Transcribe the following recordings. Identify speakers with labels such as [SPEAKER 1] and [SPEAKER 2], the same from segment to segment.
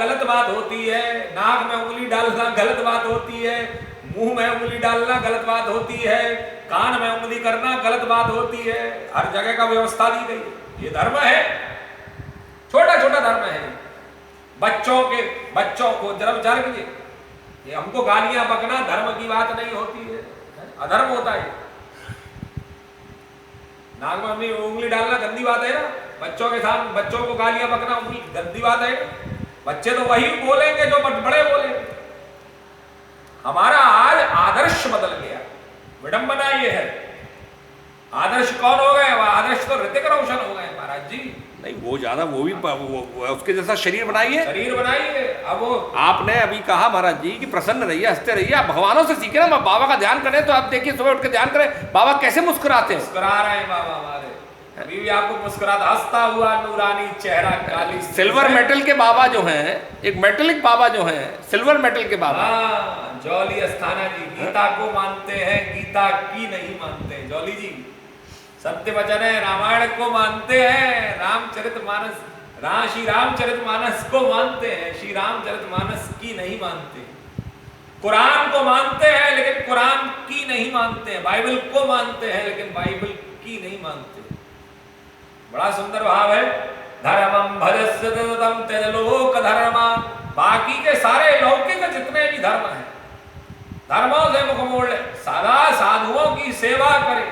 [SPEAKER 1] गलत बात होती है, नाक में उंगली डालना गलत बात होती है, मुंह में उंगली डालना गलत बात होती है, कान में उंगली करना गलत बात होती है। हर जगह का व्यवस्था दी गई। ये धर्म है, छोटा छोटा धर्म है। बच्चों को जरा विचार कीजिए, ये हमको गालियां बकना धर्म की बात नहीं होती है, अधर्म होता है। नाक में उंगली डालना गंदी बात है ना, बच्चों के साथ बच्चों को गालियां बकना उंगली गंदी बात है। बच्चे तो वही बोलेंगे जो बड़े बोलेंगे। हमारा आज आदर्श बदल गया, विडंबना ये है। आदर्श कौन हो गए? आदर्श तो ऋतिक रोशन हो गए महाराज जी।
[SPEAKER 2] नहीं वो ज्यादा, वो भी उसके जैसा शरीर बनाइए,
[SPEAKER 1] शरीर बनाइए। अब वो
[SPEAKER 2] आपने अभी कहा महाराज जी कि प्रसन्न रहिए, हंसते रहिए। आप भगवानों से सीखे ना, बाबा का ध्यान करें तो आप देखिए, सुबह उठ के ध्यान करें, बाबा कैसे मुस्कुराते हैं।
[SPEAKER 1] मुस्कुरा रहे हैं बाबा हमारे, अभी भी आपको मुस्कुराता हंसता हुआ नूरानी चेहरा काली।
[SPEAKER 2] सिल्वर मेटल के बाबा जो हैं, एक मेटलिक बाबा जो हैं, सिल्वर मेटल के बाबा।
[SPEAKER 1] जौली अस्थाना जी गीता को मानते हैं, गीता की नहीं मानते। जौली जी सत्य वचन है, रामायण को मानते हैं, श्री रामचरितमानस को मानते हैं, श्री रामचरितमानस की नहीं मानते। कुरान को मानते हैं लेकिन कुरान की नहीं मानते हैं। बाइबल को मानते हैं लेकिन बाइबल की नहीं मानते। बड़ा सुंदर भाव है। धर्मम भजस्य तम त्यज लोक धर्मा। बाकी के सारे लौकिक जितने भी धर्म हैं, धर्मों से मुख मोड़ ले, सदा साधुओं की सेवा करे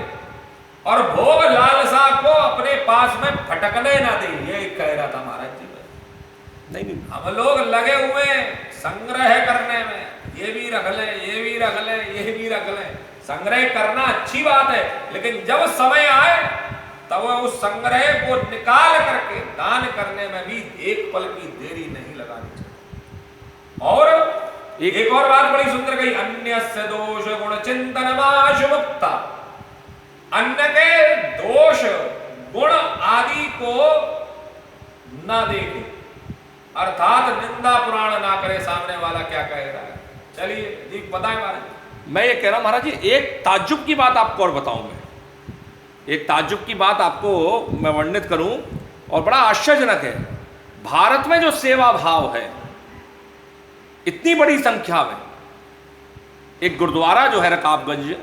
[SPEAKER 1] और भोग लालसा को अपने पास में फटकने ना दे। ये कह रहा था महाराज जी।
[SPEAKER 2] नहीं
[SPEAKER 1] हम लोग लगे हुए संग्रह करने में, ये भी रख ले, ये भी रख ले, ये भी रख ले। संग्रह करना अच्छी बात है, लेकिन जब समय आए तब उस संग्रह को निकाल करके दान करने में भी एक पल की देरी नहीं लगानी चाहिए। और एक और बात बड़ी सुंदर कही, अन्यस्य दोष गुण चिंतनमाशु मुक्ता। अन्य के दोष गुण आदि को न देखे, अर्थात निंदा पुराण ना करे। सामने वाला क्या कह रहा है, चलिए जी बताएं महाराज।
[SPEAKER 2] मैं ये कह रहा हूं महाराज जी, एक ताज्जुब की बात आपको और बताऊं। मैं एक ताज्जुब की बात आपको मैं वर्णित करूं और बड़ा आश्चर्यजनक है। भारत में जो सेवा भाव है इतनी बड़ी संख्या में, एक गुरुद्वारा जो है रकाबगंज,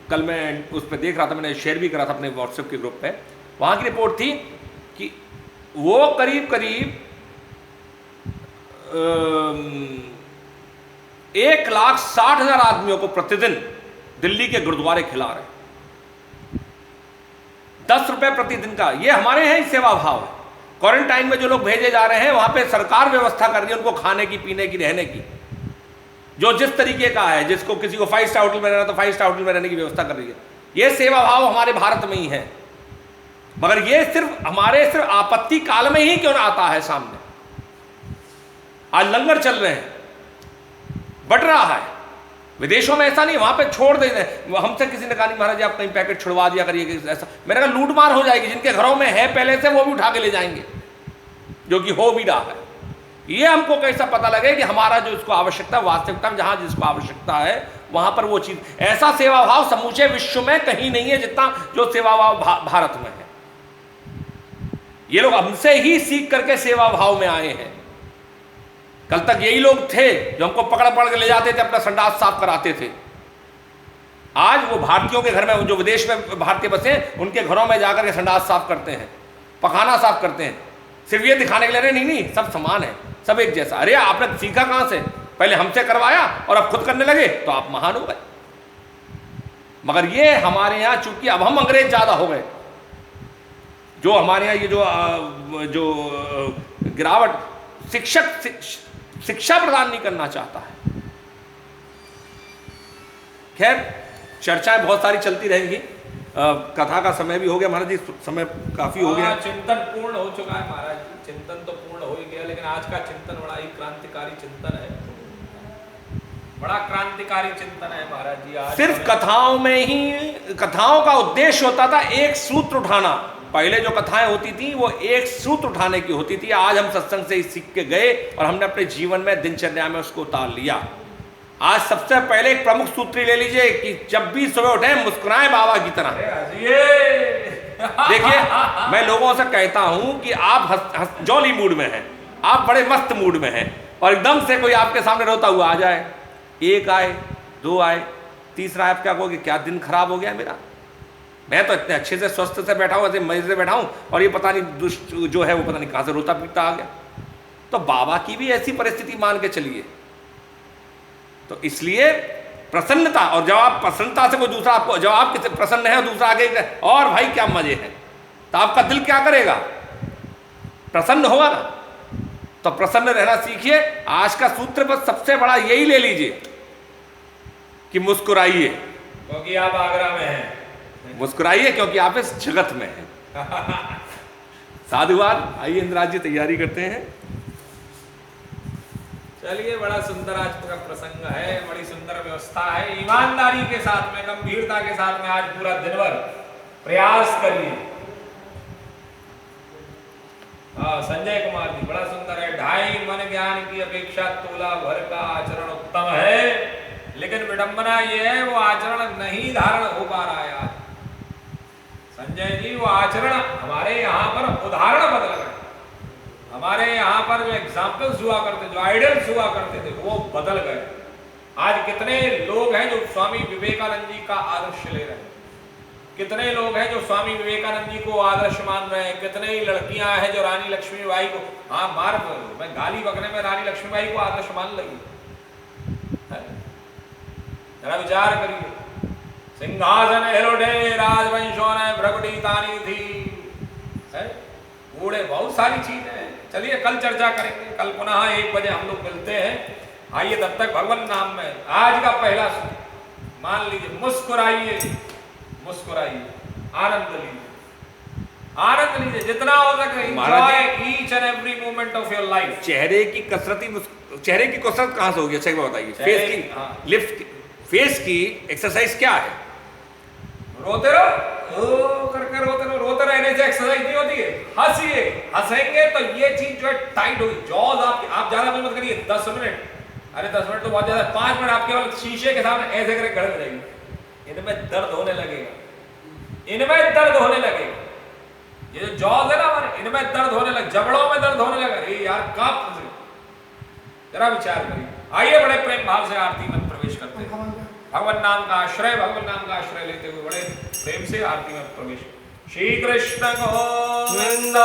[SPEAKER 2] कल मैं उस पर देख रहा था, मैंने शेयर भी करा था अपने व्हाट्सएप के ग्रुप पे। वहाँ की रिपोर्ट थी कि वो करीब 1,60,000 आदमियों को प्रतिदिन दिल्ली के गुरुद्वारे खिला रहे, 10 रुपए प्रतिदिन का। ये हमारे यहाँ ही सेवा भाव है। क्वारंटाइन में जो लोग भेजे जा रहे हैं, वहाँ पे सरकार व्यवस्था कर रही है उनको खाने की, पीने की, रहने की, जो जिस तरीके का है। जिसको किसी को 5 स्टार होटल में रहना तो 5 स्टार होटल में रहने की व्यवस्था कर रही है। ये सेवा भाव हमारे भारत में ही है, मगर ये सिर्फ आपत्ति काल में ही क्यों ना आता है सामने। आज लंगर चल रहे हैं, बढ़ रहा है। विदेशों में ऐसा नहीं, वहां पे छोड़ देते हैं। हमसे किसी ने कहा नहीं महाराज जी आप कहीं पैकेट छुड़वा दिया करिए, ऐसा। मैंने कहा लूट मार हो जाएगी। जिनके घरों में है पहले से वो भी उठा के ले जाएंगे, जो कि हो भी रहा है। ये हमको कैसा पता लगे कि हमारा जो इसको आवश्यकता, वास्तविकता में जहां जिसको आवश्यकता है वहां पर वो चीज। ऐसा सेवा भाव समूचे विश्व में कहीं नहीं है जितना जो सेवा भाव भारत में है। ये लोग हमसे ही सीख करके सेवा भाव में आए हैं। कल तक यही लोग थे जो हमको पकड़ पकड़ के ले जाते थे, अपना संडास साफ कराते थे। आज वो भारतीयों के घर में, जो विदेश में भारतीय बसे, उनके घरों में जाकर के संडास साफ करते हैं, पखाना साफ करते हैं। सिर्फ ये दिखाने के लिए नहीं, सब समान है, सब एक जैसा। अरे आपने सीखा कहां से? पहले हमसे करवाया और अब खुद करने लगे तो आप महान हो गए। मगर ये हमारे यहाँ चूंकि अब हम अंग्रेज ज्यादा हो गए, जो हमारे यहाँ ये जो गिरावट, शिक्षा प्रदान नहीं करना चाहता है। खैर चर्चाएं बहुत सारी चलती रहेंगी। कथा का समय भी हो गया महाराज जी, समय काफी हो गया।
[SPEAKER 1] चिंतन पूर्ण हो चुका है महाराज जी, चिंतन तो पूर्ण हो ही गया, लेकिन आज का चिंतन बड़ा ही क्रांतिकारी चिंतन है, बड़ा क्रांतिकारी चिंतन है महाराज जी। आज
[SPEAKER 2] सिर्फ कथाओं में ही, कथाओं का उद्देश्य होता था एक सूत्र उठाना। पहले जो कथाएं होती थी वो एक सूत्र उठाने की होती थी। आज हम सत्संग से ही सीख के गए और हमने अपने जीवन में, दिनचर्या में उसको उतार लिया। आज सबसे पहले एक प्रमुख सूत्र ले लीजिए कि जब भी सुबह उठे मुस्कुराएं बाबा की तरह। देखिए मैं लोगों से कहता हूं कि आप जॉली मूड में हैं, आप बड़े मस्त मूड में हैं, और एकदम से कोई आपके सामने रोता हुआ आ जाए, एक आए, दो आए, तीसरा आप क्या कहोगे, क्या दिन खराब हो गया मेरा, मैं तो इतने अच्छे से स्वस्थ से बैठा हूँ, ऐसे मजे से बैठा हूँ, और ये पता नहीं दुष्ट जो है वो पता नहीं कहाँ से रोता पीटता आ गया। तो बाबा की भी ऐसी परिस्थिति मान के चलिए। तो इसलिए प्रसन्नता, और जब आप प्रसन्नता से कोई दूसरा आपको, जब आप किसी प्रसन्न है और दूसरा आगे और भाई क्या मजे हैं, तो आपका दिल क्या करेगा, प्रसन्न होगा ना। तो प्रसन्न रहना सीखिए। आज का सूत्र बस सबसे बड़ा यही ले लीजिए कि मुस्कुराइए,
[SPEAKER 1] क्योंकि आप आगरा में हैं।
[SPEAKER 2] मुस्कुराइए क्योंकि आप इस जगत में हैं। साधुवाद। आइए इंद्राज जी तैयारी करते हैं।
[SPEAKER 1] चलिए, बड़ा सुंदर आज का प्रसंग है, बड़ी सुंदर व्यवस्था है। ईमानदारी के साथ में, गंभीरता के साथ में आज पूरा दिन भर प्रयास करिए। हाँ, संजय कुमार जी, बड़ा सुंदर है। 2.5 मन ज्ञान की अपेक्षा तोला भर का आचरण उत्तम है, लेकिन विडंबना ये है वो आचरण नहीं धारण हो पा रहा है आज। संजय जी, वो आचरण हमारे यहाँ पर उदाहरण बदल गए। हमारे यहाँ पर जो एग्जाम्पल्स हुआ करते, जो आइडल्स हुआ करते थे, वो बदल गए। आज कितने लोग हैं जो स्वामी विवेकानंद जी का आदर्श ले रहे हैं, कितने लोग हैं जो स्वामी विवेकानंद जी को आदर्श मान रहे हैं, कितने ही लड़कियां हैं जो रानी लक्ष्मीबाई को, हाँ मार मैं गाली बकने में रानी लक्ष्मीबाई को आदर्श मान लगी। जरा विचार करिए, सिंहासन हेरोडे राजवंशों ने भ्रगुटी तानी थी, बूढ़े बहुत सारी चीजें हैं। चलिए कल चर्चा करेंगे, कल पुनः 1 बजे हम लोग मिलते हैं। आइए तब तक भगवान नाम में आज का पहला मान लीजिए, मुस्कुराइए, मुस्कुराइए, आनंद लीजिए, आनंद लीजिए जितना हो सके। Enjoy each and every moment of your life.
[SPEAKER 2] चेहरे की कसरत कहां से होगी, अच्छा एक बात बताइए। फेस की,
[SPEAKER 1] हाँ।
[SPEAKER 2] लिफ्ट, फेस की एक्सरसाइज क्या है?
[SPEAKER 1] रोते रहो, ओ करके रोते रहो। रोते रहने से एक्सरसाइज नहीं होती है, हंसिए, हंसेंगे तो ये चीज जो है टाइट होगी। जॉज आप ज्यादा मत करिए, 10 मिनट, अरे 10 मिनट तो बहुत ज्यादा, 5 मिनट आप केवल शीशे के सामने ऐसे करके खड़े हो जाएंगे, इनमें दर्द होने लगेगा, इनमें दर्द होने लगेगा। ये जो जॉज है ना हमारे, इनमें दर्द होने लगे, जबड़ों में दर्द होने लगा। अरे यार कांप से, जरा विचार करिए। आइए बड़े प्रेम भाव से आरती में प्रवेश करते हैं। भगवान नाम का आश्रय, भगवान नाम का आश्रय लेते हुए बड़े प्रेम से आरती में प्रवेश। श्री कृष्ण गोविंद।